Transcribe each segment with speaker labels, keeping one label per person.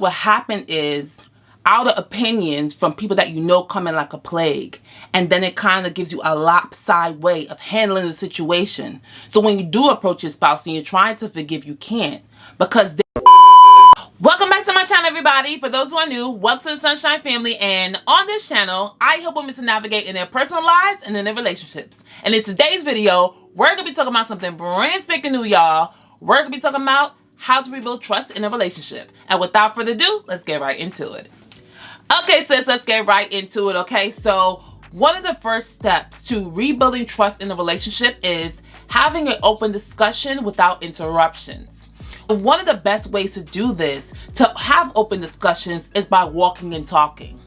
Speaker 1: What happened is outer opinions from people that you know come in like a plague, and then it kind of gives you a lopsided way of handling the situation. So when you do approach your spouse and you're trying to forgive, you can't because welcome back to my channel, everybody. For those who are new, welcome to the Sunshine Family, and on this channel I help women to navigate in their personal lives and in their relationships. And in today's video, we're gonna be talking about something brand spanking new, y'all. We're gonna be talking about how to rebuild trust in a relationship. And without further ado, let's get right into it. Okay, sis, let's get right into it. Okay, so one of the first steps to rebuilding trust in a relationship is having an open discussion without interruptions. One of the best ways to do this, to have open discussions, is by walking and talking.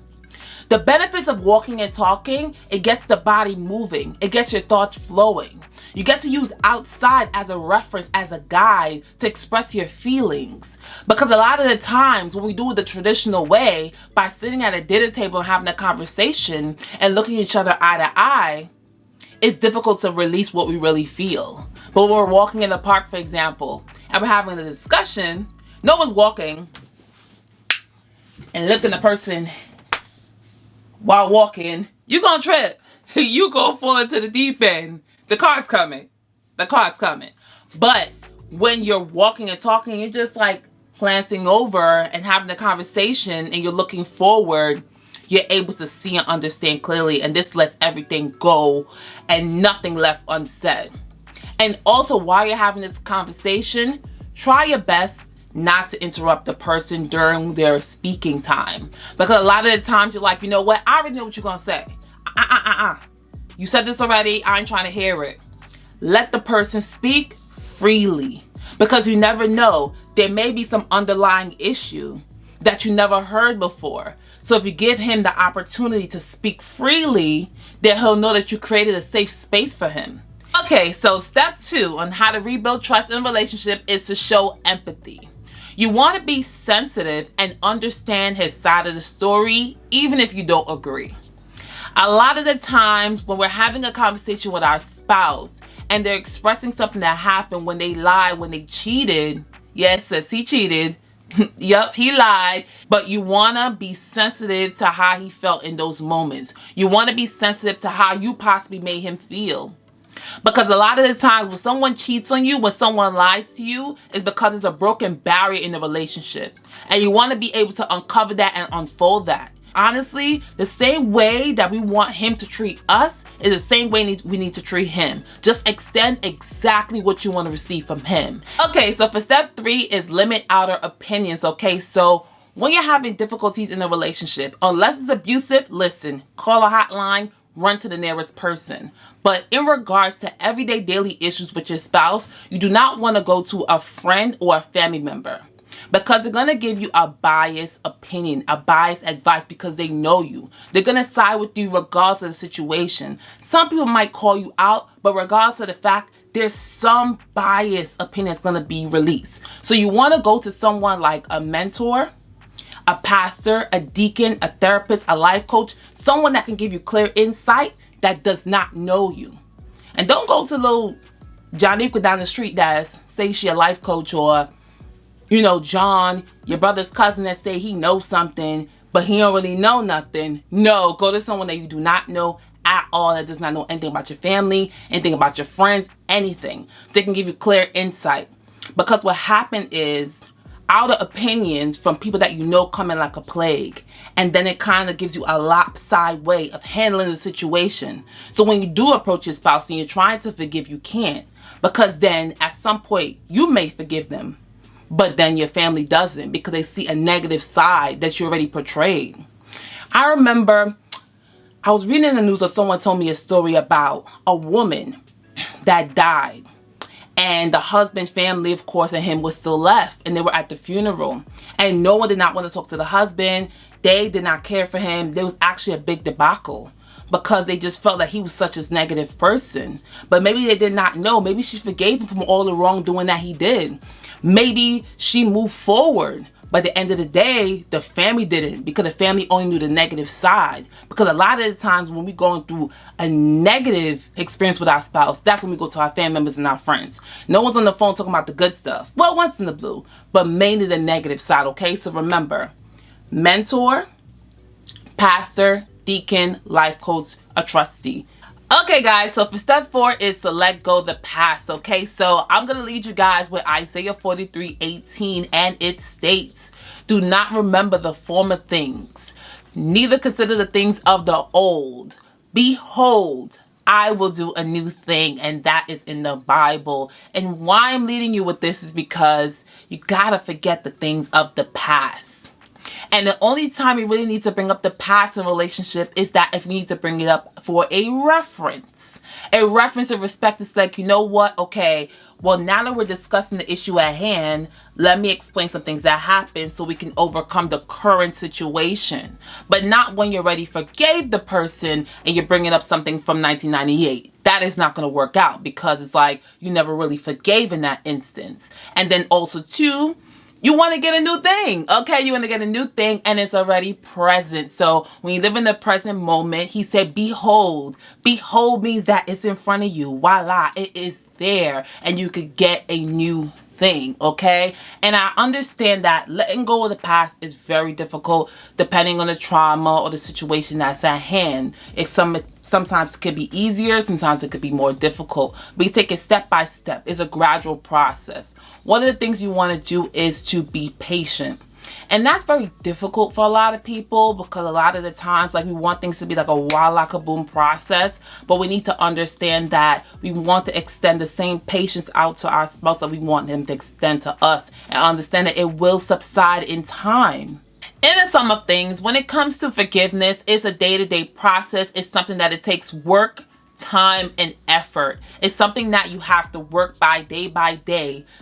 Speaker 1: The benefits of walking and talking, it gets the body moving. It gets your thoughts flowing. You get to use outside as a reference, as a guide to express your feelings. Because a lot of the times when we do it the traditional way, by sitting at a dinner table and having a conversation and looking each other eye to eye, it's difficult to release what we really feel. But when we're walking in the park, for example, and we're having a discussion, no one's walking and looking at the person while walking, you're gonna trip. You gonna fall into the deep end. The car's coming. The car's coming. But when you're walking and talking, you're just like glancing over and having a conversation and you're looking forward, you're able to see and understand clearly, and this lets everything go and nothing left unsaid. And also, while you're having this conversation, try your best not to interrupt the person during their speaking time. Because a lot of the times you're like, you know what? I already know what you're going to say. You said this already. I ain't trying to hear it. Let the person speak freely. Because you never know. There may be some underlying issue that you never heard before. So if you give him the opportunity to speak freely, then he'll know that you created a safe space for him. Okay, so step 2 on how to rebuild trust in a relationship is to show empathy. You want to be sensitive and understand his side of the story, even if you don't agree. A lot of the times when we're having a conversation with our spouse and they're expressing something that happened when they lied, when they cheated, yes, sis, he cheated. Yup, he lied. But you want to be sensitive to how he felt in those moments. You want to be sensitive to how you possibly made him feel. Because a lot of the times when someone cheats on you, when someone lies to you, is because there's a broken barrier in the relationship. And you want to be able to uncover that and unfold that. Honestly, the same way that we want him to treat us is the same way we need to treat him. Just extend exactly what you want to receive from him. Okay, so for step 3 is limit outer opinions. Okay, so when you're having difficulties in a relationship, unless it's abusive, listen, call a hotline, run to the nearest person. But in regards to everyday daily issues with your spouse, you do not want to go to a friend or a family member. Because they're going to give you a biased opinion, a biased advice because they know you. They're going to side with you regardless of the situation. Some people might call you out, but regardless of the fact, there's some biased opinion that's going to be released. So you want to go to someone like a mentor, a pastor, a deacon, a therapist, a life coach, someone that can give you clear insight that does not know you. And don't go to little Johnny down the street that say she a life coach, or you know, John, your brother's cousin that say he knows something, but he don't really know nothing. No, go to someone that you do not know at all, that does not know anything about your family, anything about your friends, anything. They can give you clear insight. Because what happened is outer opinions from people that you know come in like a plague, and then it kind of gives you a lopsided way of handling the situation. So when you do approach your spouse and you're trying to forgive, you can't. Because then at some point you may forgive them, but then your family doesn't, because they see a negative side that you already portrayed. I remember I was reading in the news, or someone told me a story about a woman that died. And the husband's family, of course, and him was still left. And they were at the funeral. And no one did not want to talk to the husband. They did not care for him. There was actually a big debacle, because they just felt that he was such a negative person. But maybe they did not know. Maybe she forgave him from all the wrongdoing that he did. Maybe she moved forward. But at the end of the day, the family didn't, because the family only knew the negative side. Because a lot of the times when we're going through a negative experience with our spouse, that's when we go to our family members and our friends. No one's on the phone talking about the good stuff. Well, once in the blue, but mainly the negative side, okay? So remember, mentor, pastor, deacon, life coach, a trustee. Okay, guys, so for step 4 is to let go the past, okay? So I'm going to lead you guys with Isaiah 43:18, and it states, do not remember the former things, neither consider the things of the old. Behold, I will do a new thing, and that is in the Bible. And why I'm leading you with this is because you got to forget the things of the past. And the only time you really need to bring up the past in a relationship is that if you need to bring it up for a reference. A reference of respect is like, you know what? Okay, well, now that we're discussing the issue at hand, let me explain some things that happened so we can overcome the current situation. But not when you already forgave the person and you're bringing up something from 1998. That is not going to work out, because it's like you never really forgave in that instance. And then also, too, you want to get a new thing, okay? You want to get a new thing, and it's already present. So when you live in the present moment, he said, behold. Behold means that it's in front of you. Voila, it is there, and you could get a new thing, okay? And I understand that letting go of the past is very difficult depending on the trauma or the situation that's at hand. Sometimes it could be easier, sometimes it could be more difficult. But you take it step by step. It's a gradual process. One of the things you want to do is to be patient. And that's very difficult for a lot of people, because a lot of the times, like, we want things to be like a voila kaboom process, but we need to understand that we want to extend the same patience out to our spouse that we want them to extend to us, and understand that it will subside in time. In the sum of things, when it comes to forgiveness, it's a day-to-day process. It's something that it takes work, time, and effort. It's something that you have to work by day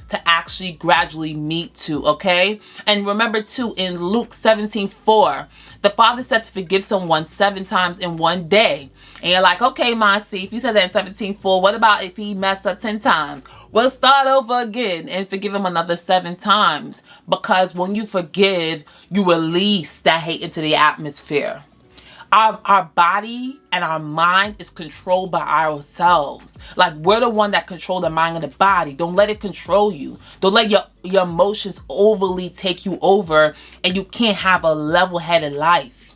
Speaker 1: to actually gradually meet to, okay? And remember too, in Luke 17:4, the Father said to forgive someone 7 times in one day. And you're like, okay, Masi, if you said that in 17:4, what about if he messed up 10 times? We'll start over again and forgive him another 7 times. Because when you forgive, you release that hate into the atmosphere. Our body and our mind is controlled by ourselves. Like, we're the one that control the mind and the body. Don't let it control you. Don't let your emotions overly take you over, and you can't have a level-headed life.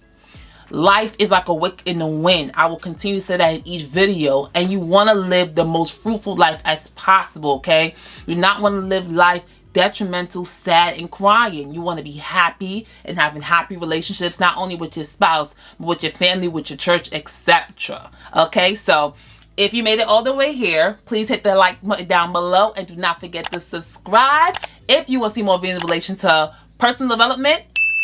Speaker 1: Life is like a wick in the wind. I will continue to say that in each video. And you want to live the most fruitful life as possible, okay? You not want to live life detrimental, sad, and crying. You want to be happy and having happy relationships, not only with your spouse, but with your family, with your church, etc. Okay, so if you made it all the way here, please hit the like button down below, and do not forget to subscribe if you want to see more videos in relation to personal development,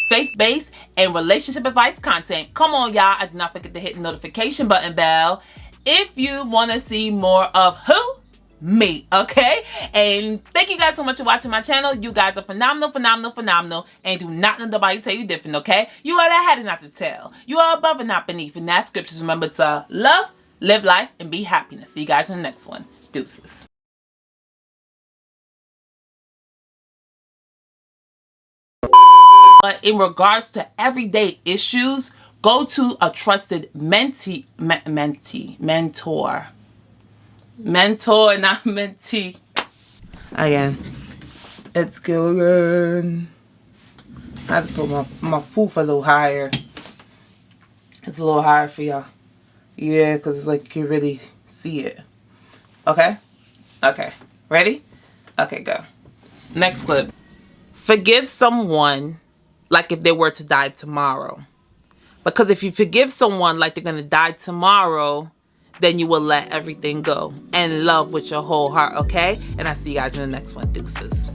Speaker 1: faith-based, and relationship advice content. Come on, y'all, and do not forget to hit the notification button bell if you want to see more of who? Me, okay? And thank you guys so much for watching my channel. You guys are phenomenal, phenomenal, phenomenal, and do not let nobody tell you different, okay? You are the head and not the tail. You are above and not beneath. And that scriptures, remember to love, live life, and be happiness. See you guys in the next one. Deuces. But in regards to everyday issues, go to a trusted mentor. Mentor, not mentee. Again, it's good. I have to put my poof a little higher. It's a little higher for y'all. Yeah, because it's like you can really see it. Okay? Okay. Ready? Okay, go. Next clip. Forgive someone like if they were to die tomorrow. Because if you forgive someone like they're going to die tomorrow, then you will let everything go and love with your whole heart, okay? And I'll see you guys in the next one. Deuces.